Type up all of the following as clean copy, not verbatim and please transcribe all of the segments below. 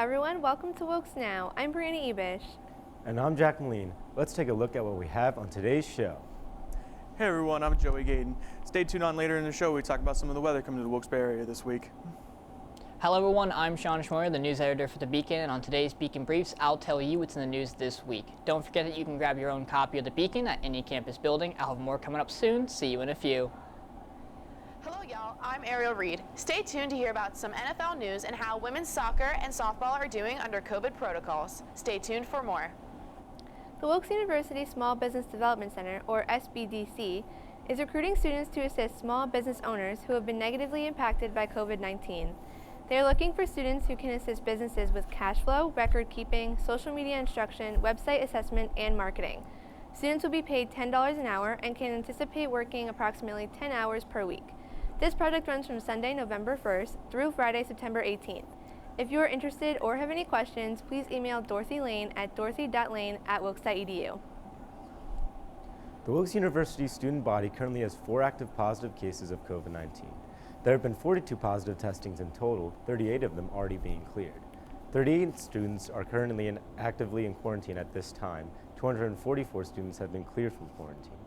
everyone, welcome to Wilkes Now. I'm Breanna and Jack. And I'm Jack. Let's take a look at what we have on today's show. Hey everyone, I'm Joey Gayden. Stay tuned on later in the show. We talk about some of the weather coming to the Wilkes-Barre area this week. Hello everyone, I'm Sean Schmoyer, the news editor for The Beacon, and on today's Beacon Briefs, I'll tell you what's in the news this week. Don't forget that you can grab your own copy of The Beacon at any campus building. I'll have more coming up soon. See you in a few. Hello y'all, I'm Ariel Reed. Stay tuned to hear about some NFL news and how women's soccer and softball are doing under COVID protocols. Stay tuned for more. The Wilkes University Small Business Development Center, or SBDC, is recruiting students to assist small business owners who have been negatively impacted by COVID-19. They are looking for students who can assist businesses with cash flow, record keeping, social media instruction, website assessment, and marketing. Students will be paid $10 an hour and can anticipate working approximately 10 hours per week. This project runs from Sunday, November 1st through Friday, September 18th. If you are interested or have any questions, please email Dorothy Lane at dorothy.lane@wilkes.edu. The Wilkes University student body currently has 4 active positive cases of COVID-19. There have been 42 positive testings in total, 38 of them already being cleared. 38 students are currently actively in quarantine at this time. 244 students have been cleared from quarantine.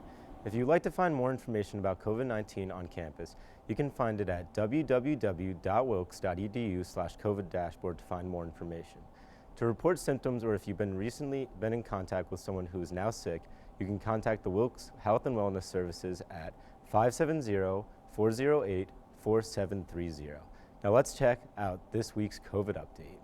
If you'd like to find more information about COVID-19 on campus, you can find it at www.wilkes.edu/COVID-dashboard to find more information. To report symptoms or if you've recently been in contact with someone who is now sick, you can contact the Wilkes Health and Wellness Services at 570-408-4730. Now let's check out this week's COVID update.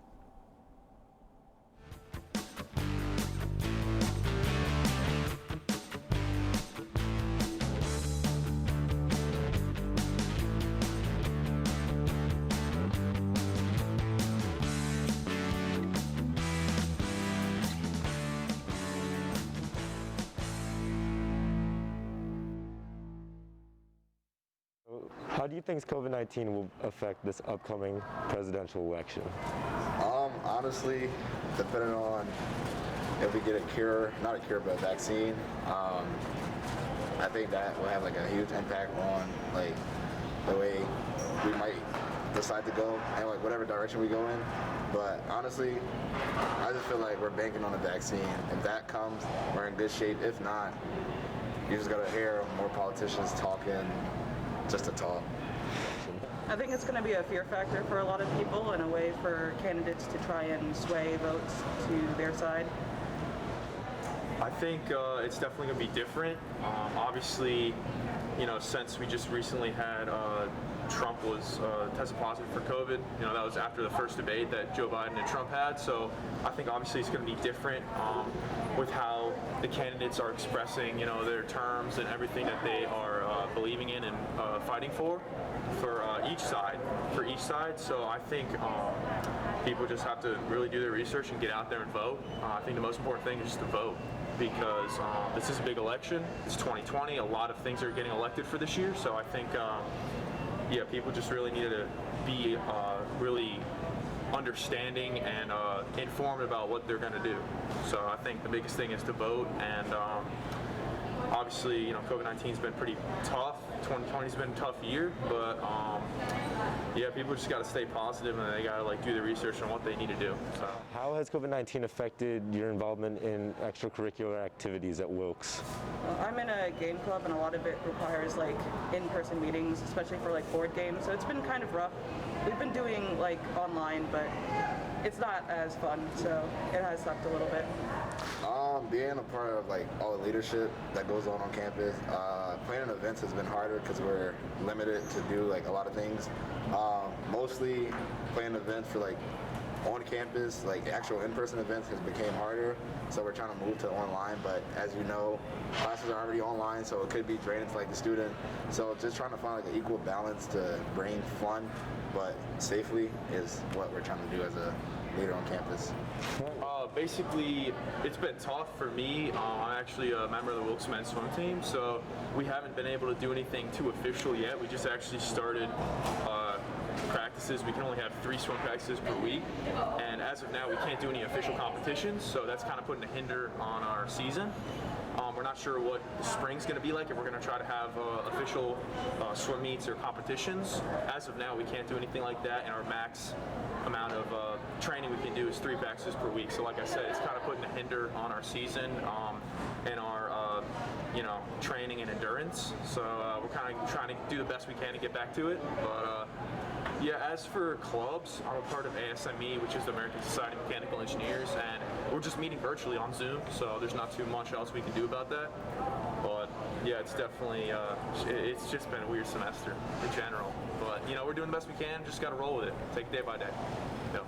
How do you think COVID-19 will affect this upcoming presidential election? Honestly, depending on if we get a cure, not a cure, but a vaccine, I think that will have like a huge impact on like the way we might decide to go and like whatever direction we go in. But honestly, I just feel like we're banking on a vaccine. If that comes, we're in good shape. If not, you just gotta hear more politicians talking just to talk. I think it's going to be a fear factor for a lot of people and a way for candidates to try and sway votes to their side. I think it's definitely going to be different. Obviously, since we just recently had Trump was tested positive for COVID, that was after the first debate that Joe Biden and Trump had. So I think obviously it's going to be different with how the candidates are expressing, their terms and everything that they are believing in and fighting for each side. So I think people just have to really do their research and get out there and vote. I think the most important thing is just to vote, because this is a big election. It's 2020. A lot of things are getting elected for this year. So I think, people just really need to be really understanding and informed about what they're going to do. So I think the biggest thing is to vote, and obviously, COVID-19's been pretty tough. 2020's been a tough year, but people just got to stay positive and they got to do the research on what they need to do. So. How has COVID-19 affected your involvement in extracurricular activities at Wilkes? I'm in a game club and a lot of it requires in-person meetings, especially for board games. So it's been kind of rough. We've been doing online, but it's not as fun, so it has sucked a little bit. Being a part of all the leadership that goes on campus, planning events has been harder because we're limited to do a lot of things. Mostly planning events for on campus, actual in-person events has become harder, so we're trying to move to online, but as you know, classes are already online, so it could be draining to the student. So just trying to find an equal balance to bring fun but safely is what we're trying to do as a leader on campus. Basically, it's been tough for me. I'm actually a member of the Wilkes men's swim team, so we haven't been able to do anything too official yet. We just actually started practices. We can only have 3 swim practices per week, and as of now, we can't do any official competitions, so that's kind of putting a hinder on our season. We're not not sure what the spring's going to be like, if we're going to try to have official swim meets or competitions. As of now, we can't do anything like that, and our max amount of training we can do is 3 practices per week. So like I said, it's kind of putting a hinder on our season and our training and endurance. So we're kind of trying to do the best we can to get back to it. But yeah, as for clubs, I'm a part of ASME, which is the American Society of Mechanical Engineers, and we're just meeting virtually on Zoom, so there's not too much else we can do about that. But yeah, it's definitely, it's just been a weird semester in general. But, we're doing the best we can, just got to roll with it, take it day by day. Yep.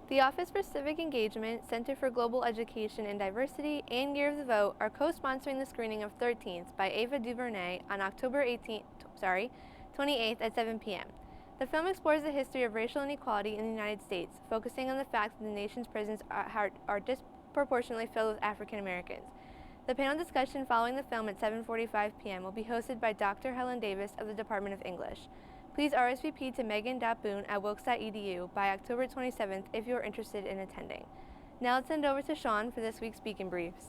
The Office for Civic Engagement, Center for Global Education and Diversity, and Year of the Vote are co-sponsoring the screening of 13th by Ava Duvernay on October 28th at 7 p.m. The film explores the history of racial inequality in the United States, focusing on the fact that the nation's prisons are disproportionately filled with African Americans. The panel discussion following the film at 7:45 p.m. will be hosted by Dr. Helen Davis of the Department of English. Please RSVP to megan.boone@wilkes.edu by October 27th if you are interested in attending. Now let's send over to Sean for this week's Beacon Briefs.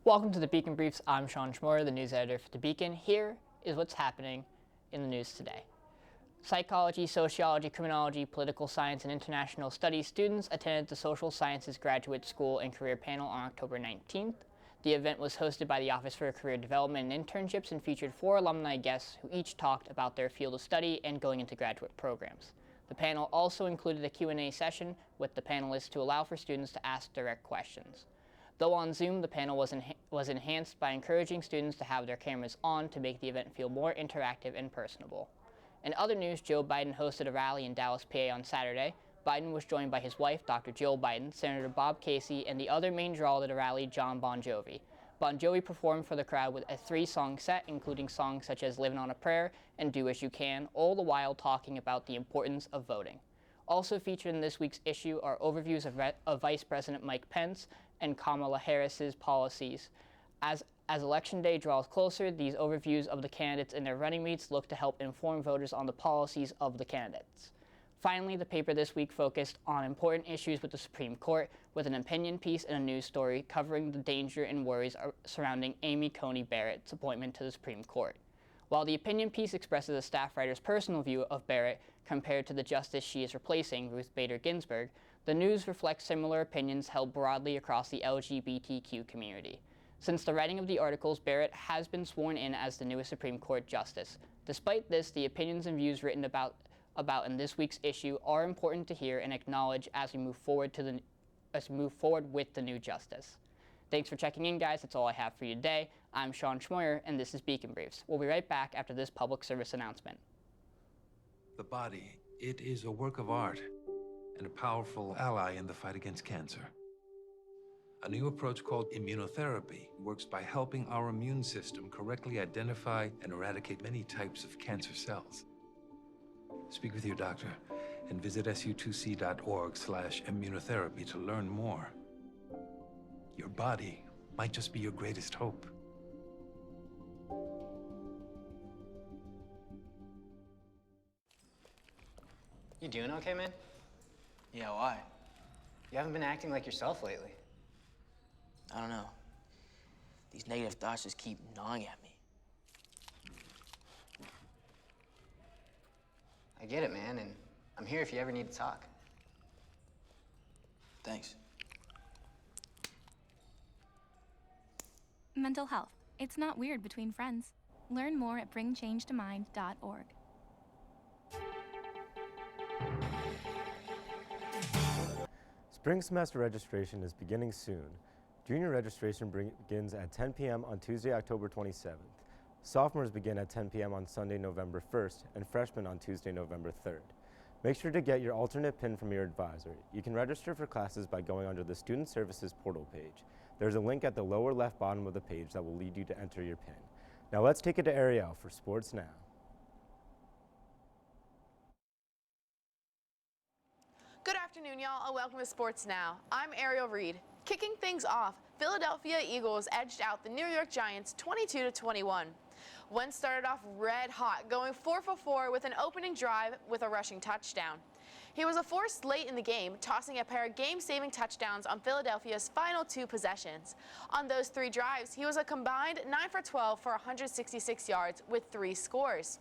Welcome to the Beacon Briefs. I'm Sean Schmoyer, the news editor for the Beacon. Here is what's happening in the news today. Psychology, sociology, criminology, political science, and international studies students attended the Social Sciences Graduate School and Career Panel on October 19th. The event was hosted by the Office for Career Development and Internships and featured 4 alumni guests who each talked about their field of study and going into graduate programs. The panel also included a Q&A session with the panelists to allow for students to ask direct questions. Though on Zoom, the panel was enhanced by encouraging students to have their cameras on to make the event feel more interactive and personable. In other news, Joe Biden hosted a rally in Dallas, PA on Saturday. Biden was joined by his wife, Dr. Jill Biden, Senator Bob Casey, and the other main draw to the rally, John Bon Jovi. Bon Jovi performed for the crowd with a 3-song set, including songs such as Living on a Prayer and Do As You Can, all the while talking about the importance of voting. Also featured in this week's issue are overviews of Vice President Mike Pence and Kamala Harris's policies. As Election Day draws closer, these overviews of the candidates and their running mates look to help inform voters on the policies of the candidates. Finally, the paper this week focused on important issues with the Supreme Court, with an opinion piece and a news story covering the danger and worries surrounding Amy Coney Barrett's appointment to the Supreme Court. While the opinion piece expresses a staff writer's personal view of Barrett compared to the justice she is replacing, Ruth Bader Ginsburg, the news reflects similar opinions held broadly across the LGBTQ community. Since the writing of the articles, Barrett has been sworn in as the newest Supreme Court justice. Despite this, the opinions and views written about in this week's issue are important to hear and acknowledge as we move forward with the new justice. Thanks for checking in, guys. That's all I have for you today. I'm Sean Schmoyer, and this is Beacon Briefs. We'll be right back after this public service announcement. The body, it is a work of art and a powerful ally in the fight against cancer. A new approach called immunotherapy works by helping our immune system correctly identify and eradicate many types of cancer cells. Speak with your doctor and visit su2c.org/immunotherapy to learn more. Your body might just be your greatest hope. You doing okay, man? Yeah, why? You haven't been acting like yourself lately. I don't know. These negative thoughts just keep gnawing at me. I get it, man, and I'm here if you ever need to talk. Thanks. Mental health. It's not weird between friends. Learn more at bringchangetamind.org. Spring semester registration is beginning soon. Junior registration begins at 10 p.m. on Tuesday, October 27th. Sophomores begin at 10 p.m. on Sunday, November 1st, and freshmen on Tuesday, November 3rd. Make sure to get your alternate PIN from your advisor. You can register for classes by going under the Student Services portal page. There's a link at the lower left bottom of the page that will lead you to enter your PIN. Now let's take it to Ariel for Sports Now. Good afternoon, y'all, and welcome to Sports Now. I'm Ariel Reed. Kicking things off, Philadelphia Eagles edged out the New York Giants 22-21. Wentz started off red hot, going 4 for 4 with an opening drive with a rushing touchdown. He was a force late in the game, tossing a pair of game-saving touchdowns on Philadelphia's final 2 possessions. On those 3 drives, he was a combined 9 for 12 for 166 yards with 3 scores.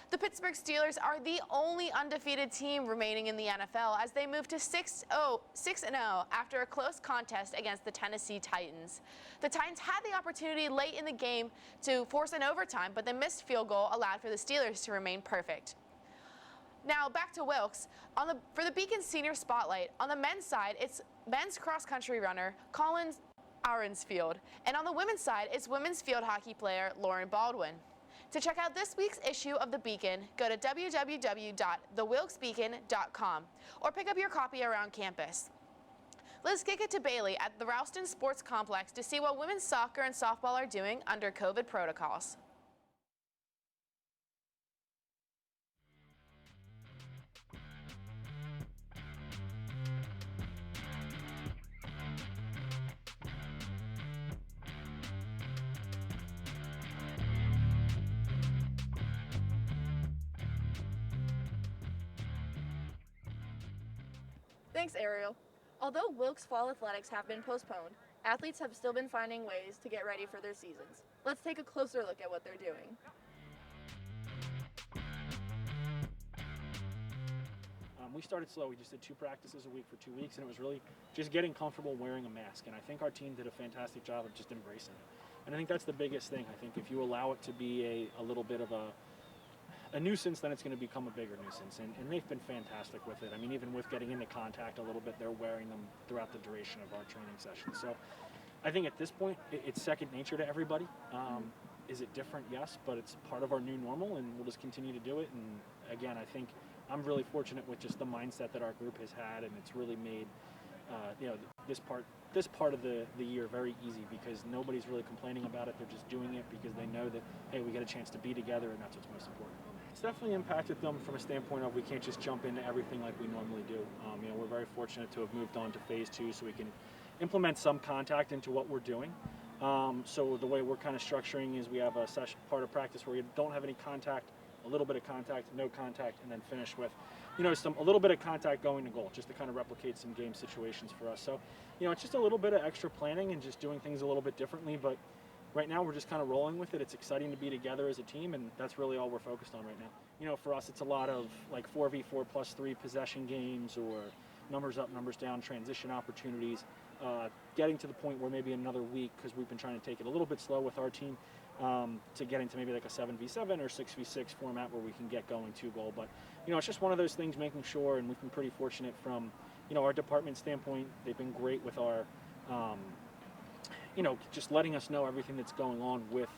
The Pittsburgh Steelers are the only undefeated team remaining in the NFL as they move to 6-0 after a close contest against the Tennessee Titans. The Titans had the opportunity late in the game to force an overtime, but the missed field goal allowed for the Steelers to remain perfect. Now back to Wilkes. For the Beacon Senior Spotlight, on the men's side, it's men's cross-country runner Collins Arensfield, and on the women's side, it's women's field hockey player Lauren Baldwin. To check out this week's issue of The Beacon, go to www.thewilkesbeacon.com or pick up your copy around campus. Let's kick it to Baylee at the Ralston Sports Complex to see what women's soccer and softball are doing under COVID protocols. Thanks, Ariel. Although Wilkes Fall Athletics have been postponed, athletes have still been finding ways to get ready for their seasons. Let's take a closer look at what they're doing. We started slow. We just did 2 practices a week for 2 weeks, and it was really just getting comfortable wearing a mask. And I think our team did a fantastic job of just embracing it. And I think that's the biggest thing. I think if you allow it to be a little bit of a nuisance, then it's going to become a bigger nuisance. And they've been fantastic with it. I mean, even with getting into contact a little bit, they're wearing them throughout the duration of our training session. So I think at this point, it's second nature to everybody. Is it different? Yes, but it's part of our new normal, and we'll just continue to do it. And again, I think I'm really fortunate with just the mindset that our group has had, and it's really made this part of the year very easy because nobody's really complaining about it. They're just doing it because they know that, hey, we get a chance to be together, and that's what's most important. It's definitely impacted them from a standpoint of we can't just jump into everything like we normally do. We're very fortunate to have moved on to phase 2 so we can implement some contact into what we're doing. So the way we're kind of structuring is we have a session, part of practice where we don't have any contact, a little bit of contact, no contact, and then finish with, a little bit of contact going to goal, just to kind of replicate some game situations for us. So, it's just a little bit of extra planning and just doing things a little bit differently, but right now we're just kind of rolling with it. It's exciting to be together as a team, and that's really all we're focused on right now. For us, it's a lot of like 4v4 plus 3 possession games or numbers up, numbers down, transition opportunities, getting to the point where maybe another week, because we've been trying to take it a little bit slow with our team, to get into maybe like a 7v7 or 6v6 format where we can get going 2 goal. But, it's just one of those things, making sure, and we've been pretty fortunate from, our department standpoint. They've been great with our, just letting us know everything that's going on with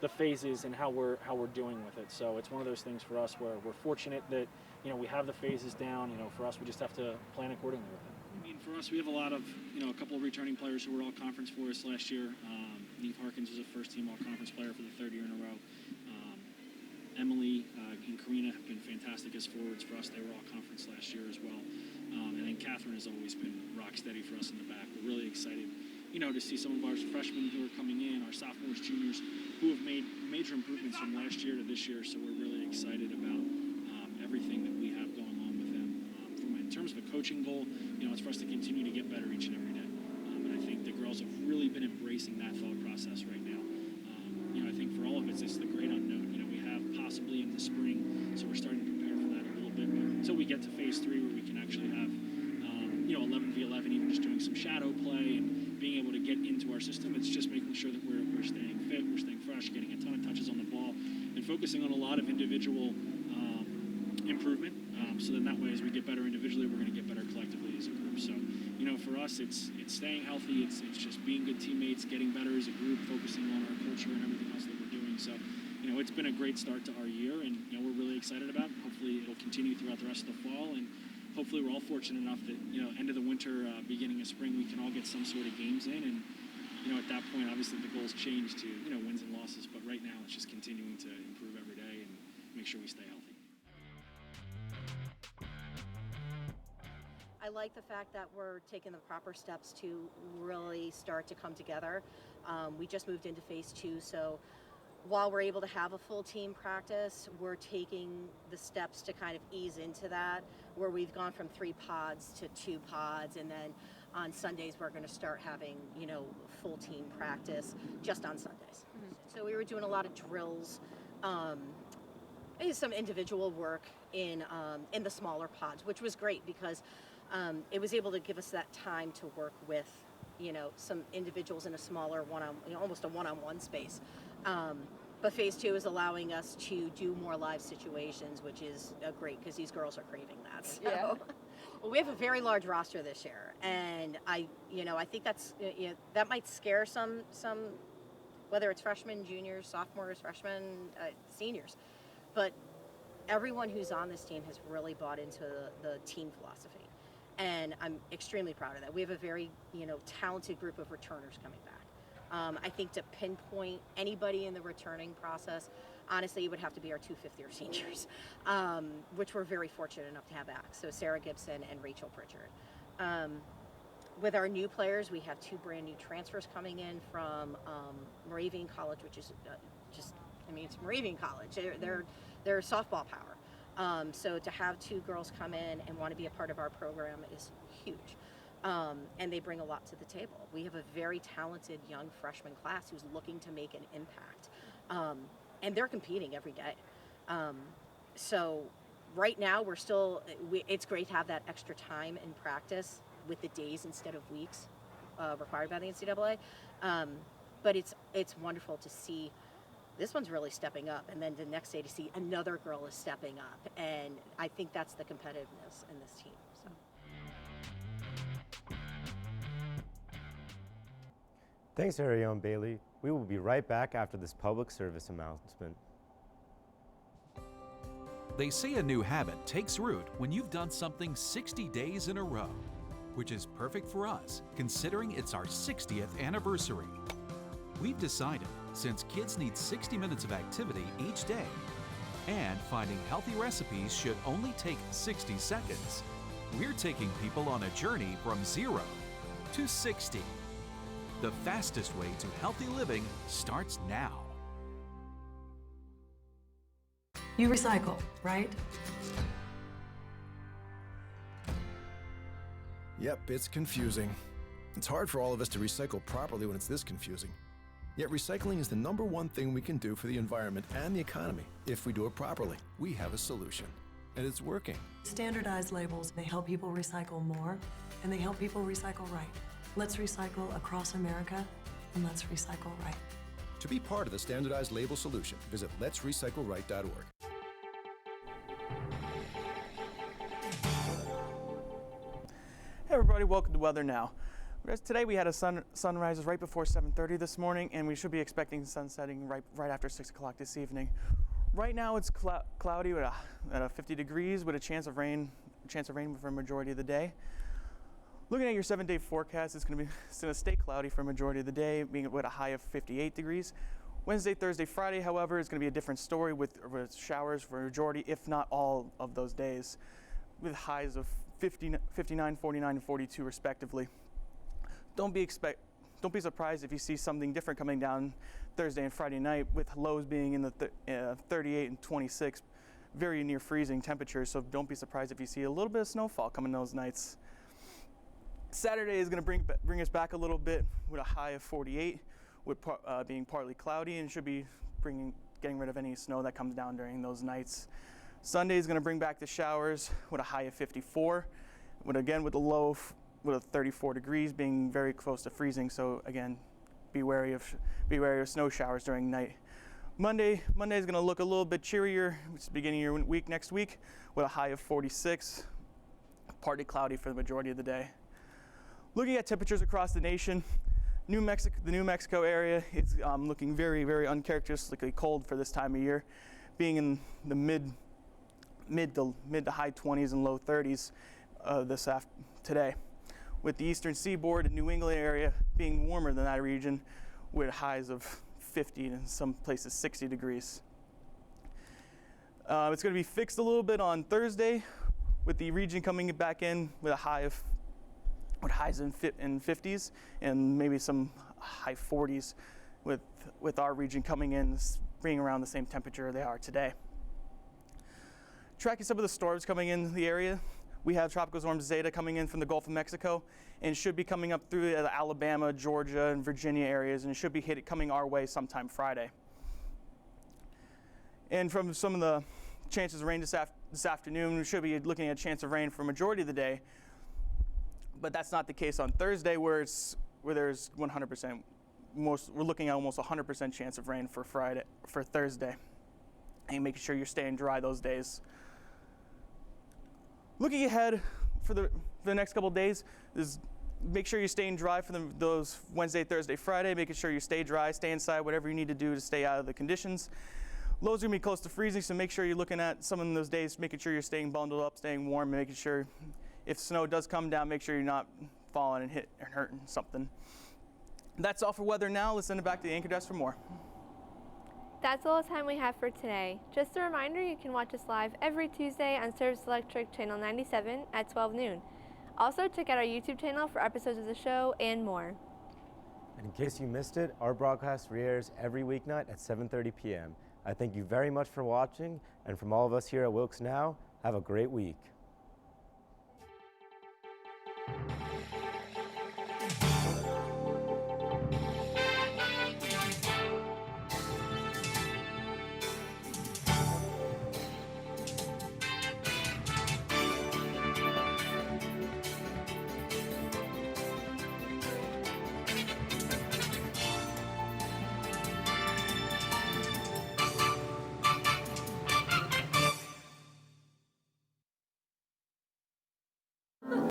the phases and how we're doing with it. So it's one of those things for us where we're fortunate that, we have the phases down. For us, we just have to plan accordingly with it. For us, we have a lot of, a couple of returning players who were all conference for us last year. Neve Harkins was a first-team all-conference player for the 3rd year in a row. Emily and Karina have been fantastic as forwards for us. They were all conference last year as well. And then Catherine has always been rock steady for us in the back. We're really excited, to see some of our freshmen who are coming in, our sophomores, juniors, who have made major improvements from last year to this year. So we're really excited about everything that we have going on with them. In terms of a coaching goal, it's for us to continue to get better each and every day. And I think the girls have really been embracing that thought process right now. I think for all of us, it's the great unknown. We have possibly in the spring, so we're starting to prepare for that a little bit. But until we get to phase 3 where we can actually have, 11v11, even just doing some shadow play and being able to get into our system, it's just making sure that we're staying fit, we're staying fresh, getting a ton of touches on the ball, and focusing on a lot of individual improvement. So then that way, as we get better individually, we're going to get better collectively as a group. So, for us, it's staying healthy. It's just being good teammates, getting better as a group, focusing on our culture and everything else that we're doing. So, it's been a great start to our year, and we're really excited about it. Hopefully, it'll continue throughout the rest of the fall, and hopefully, we're all fortunate enough that end of the winter, beginning of spring, we can all get some sort of games in. And at that point, obviously, the goals change to wins and losses. But right now, it's just continuing to improve every day and make sure we stay healthy. I like the fact that we're taking the proper steps to really start to come together. We just moved into phase 2, so while we're able to have a full team practice, we're taking the steps to kind of ease into that, where we've gone from 3 pods to 2 pods, and then on Sundays we're going to start having, full team practice just on Sundays. So we were doing a lot of drills, some individual work in the smaller pods, which was great because it was able to give us that time to work with, some individuals in a smaller almost a one-on-one space. But phase 2 is allowing us to do more live situations, which is great because these girls are craving that. So. Yeah. Well, we have a very large roster this year, and I think that's that might scare some, whether it's freshmen, juniors, sophomores, freshmen, seniors, but everyone who's on this team has really bought into the team philosophy, and I'm extremely proud of that. We have a very talented group of returners coming back. I think to pinpoint anybody in the returning process, honestly, it would have to be our 2 fifth-year seniors, which we're very fortunate enough to have back. So Sarah Gibson and Rachel Pritchard. With our new players, we have 2 brand new transfers coming in from Moravian College, which is it's Moravian College. They're softball power. So to have 2 girls come in and want to be a part of our program is huge. And they bring a lot to the table. We have a very talented young freshman class who's looking to make an impact. And they're competing every day. So right now it's great to have that extra time in practice with the days instead of weeks required by the NCAA. But it's wonderful to see this one's really stepping up, and then the next day to see another girl is stepping up. And I think that's the competitiveness in this team. So. Thanks, Ariel and Baylee. We will be right back after this public service announcement. They say a new habit takes root when you've done something 60 days in a row, which is perfect for us, considering it's our 60th anniversary. We've decided, since kids need 60 minutes of activity each day, and finding healthy recipes should only take 60 seconds, we're taking people on a journey from 0 to 60. The fastest way to healthy living starts now. You recycle, right? Yep, it's confusing. It's hard for all of us to recycle properly when it's this confusing. Yet recycling is the #1 thing we can do for the environment and the economy. If we do it properly, we have a solution. And it's working. Standardized labels, they help people recycle more, and they help people recycle right. Let's recycle across America, and let's recycle right. To be part of the standardized label solution, visit letsrecycleright.org. Hey everybody, welcome to Weather Now. Today we had a sunrise right before 7:30 this morning, and we should be expecting sun setting right after 6 o'clock this evening. Right now it's cloudy at 50 degrees with a chance of rain for a majority of the day. Looking at your 7-day forecast, it's going to stay cloudy for a majority of the day, being with a high of 58 degrees. Wednesday, Thursday, Friday, however, is going to be a different story with showers for a majority, if not all, of those days, with highs of 59, 49, and 42 respectively. Don't be surprised if you see something different coming down Thursday and Friday night, with lows being in the 38 and 26, very near freezing temperatures. So don't be surprised if you see a little bit of snowfall coming those nights. Saturday is going to bring us back a little bit with a high of 48, with being partly cloudy, and should be getting rid of any snow that comes down during those nights. Sunday is going to bring back the showers with a high of 54, with the low with 34 degrees, being very close to freezing. So again, be wary of snow showers during night. Monday is going to look a little bit cheerier. It's beginning of your week next week with a high of 46, partly cloudy for the majority of the day. Looking at temperatures across the nation, the New Mexico area is looking very, very uncharacteristically cold for this time of year, being in the mid to high 20s and low 30s today, with the eastern seaboard and New England area being warmer than that region, with highs of 50 and in some places 60 degrees. It's going to be fixed a little bit on Thursday, with the region coming back in with highs in 50s and maybe some high 40s, with our region coming in being around the same temperature they are today. Tracking some of the storms coming in the area, we have Tropical Storm Zeta coming in from the Gulf of Mexico and should be coming up through the Alabama, Georgia, and Virginia areas, and should be coming our way sometime Friday. And from some of the chances of rain this afternoon, we should be looking at a chance of rain for a majority of the day, but that's not the case on Thursday, where there's 100%. We're looking at almost 100% chance of rain for Thursday, and making sure you're staying dry those days. Looking ahead for the next couple of days is make sure you're staying dry for those Wednesday, Thursday, Friday, making sure you stay dry, stay inside, whatever you need to do to stay out of the conditions. Lows are going to be close to freezing, so make sure you're looking at some of those days, making sure you're staying bundled up, staying warm, making sure if snow does come down, make sure you're not falling and hurting something. That's all for weather now. Let's send it back to the anchor desk for more. That's all the time we have for today. Just a reminder, you can watch us live every Tuesday on Service Electric Channel 97 at 12 noon. Also, check out our YouTube channel for episodes of the show and more. And in case you missed it, our broadcast re-airs every weeknight at 7:30 p.m. I thank you very much for watching, and from all of us here at Wilkes Now, have a great week.